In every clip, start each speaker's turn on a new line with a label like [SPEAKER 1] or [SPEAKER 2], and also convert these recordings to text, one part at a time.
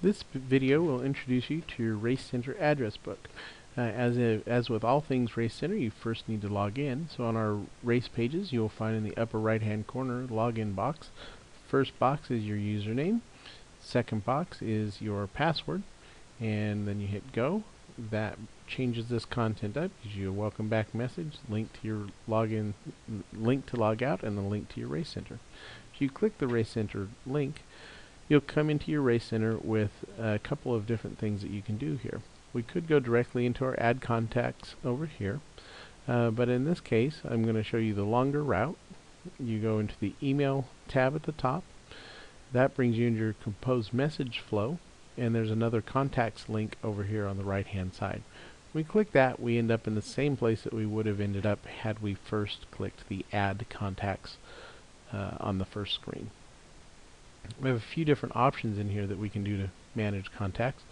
[SPEAKER 1] This video will introduce you to your Race Center address book. As with all things Race Center, you first need to log in. So on our race pages, you'll find in the upper right hand corner login box. First box is your username. Second box is your password. And then you hit go. That changes this content up, gives you a welcome back message, link to your login, link to log out, and the link to your Race Center. If you click the Race Center link, you'll come into your Race Center with a couple of different things that you can do here. We could go directly into our add contacts over here, but in this case I'm going to show you the longer route. You go into the email tab at the top. That brings you into your compose message flow, and there's another contacts link over here on the right hand side. When we click that, we end up in the same place that we would have ended up had we first clicked the add contacts on the first screen. We have a few different options in here that we can do to manage contacts.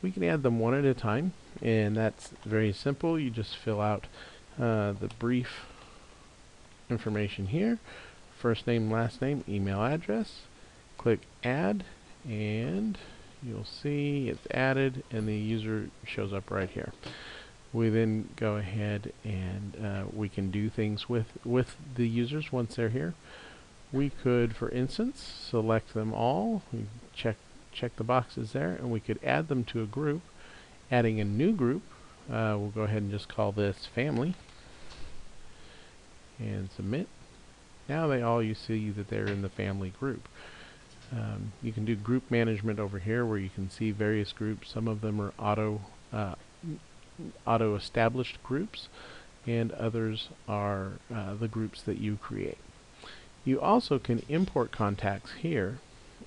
[SPEAKER 1] We can add them one at a time, and that's very simple. You just fill out the brief information here, first name, last name, email address, click add, and you'll see it's added and the user shows up right here. We then go ahead and we can do things with the users once they're here. We could, for instance, select them all. We check the boxes there, and we could add them to a group. Adding a new group, we'll go ahead and just call this family, and submit. Now you see that they're in the family group. You can do group management over here, where you can see various groups. Some of them are auto established groups, and others are the groups that you create. You also can import contacts here,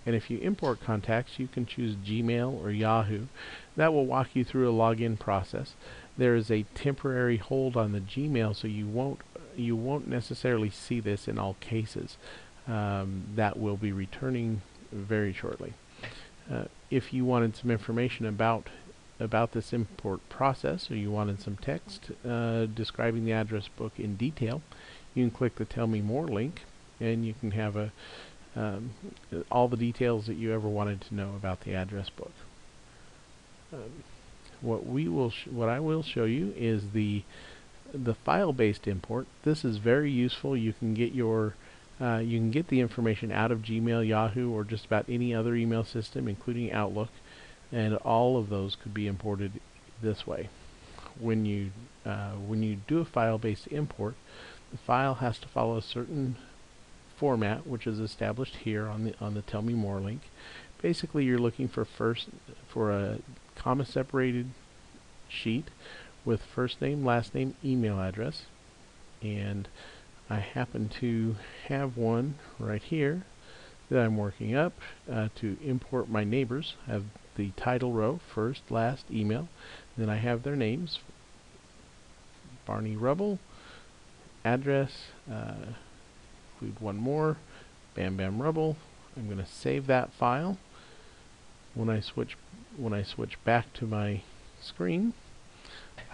[SPEAKER 1] and if you import contacts, you can choose Gmail or Yahoo. That will walk you through a login process. There is a temporary hold on the Gmail, so you won't necessarily see this in all cases. That will be returning very shortly. If you wanted some information about this import process, or you wanted some text describing the address book in detail, you can click the Tell Me More link, and you can have all the details that you ever wanted to know about the address book. What I will show you is the file-based import. This is very useful. You can get the information out of Gmail, Yahoo, or just about any other email system, including Outlook, and all of those could be imported this way. When you do a file-based import, the file has to follow a certain format, which is established here on the Tell Me More link. Basically, you're looking for a comma separated sheet with first name, last name, email address, and I happen to have one right here that I'm working up to import my neighbors. I have the title row, first, last, email, then I have their names, Barney Rubble, address, include one more, Bam Bam Rubble. I'm going to save that file. When I switch back to my screen,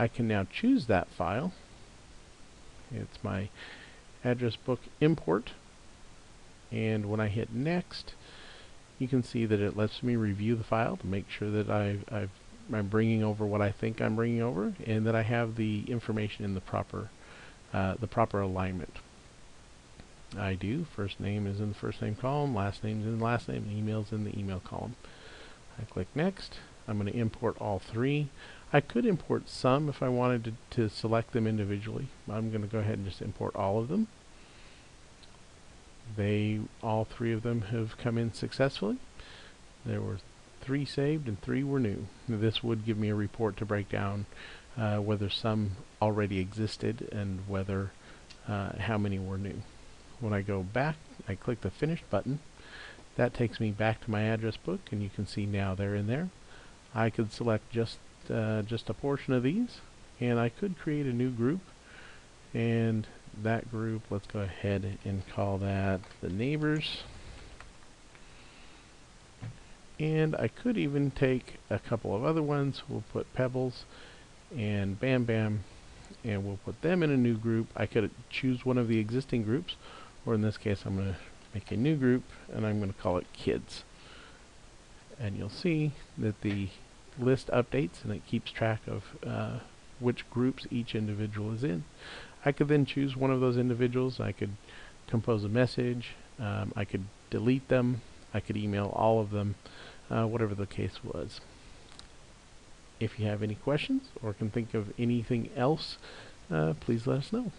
[SPEAKER 1] I can now choose that file. It's my address book import, and when I hit next, you can see that it lets me review the file to make sure that I'm bringing over what I think I'm bringing over, and that I have the information in the proper alignment. I do. First name is in the first name column, last name is in the last name, and email is in the email column. I click next. I'm going to import all three. I could import some if I wanted to select them individually. I'm going to go ahead and just import all of them. All three of them have come in successfully. There were 3 saved and 3 were new. This would give me a report to break down whether some already existed and whether how many were new. When I go back, I click the Finish button. That takes me back to my address book, and you can see now they're in there. I could select just a portion of these, and I could create a new group, and that group, let's go ahead and call that the neighbors. And I could even take a couple of other ones. We'll put Pebbles and Bam Bam, and we'll put them in a new group. I could choose one of the existing groups, or in this case I'm going to make a new group, and I'm going to call it Kids. and you'll see that the list updates and it keeps track of which groups each individual is in. I could then choose one of those individuals. I could compose a message, I could delete them, I could email all of them, whatever the case was. If you have any questions or can think of anything else, please let us know.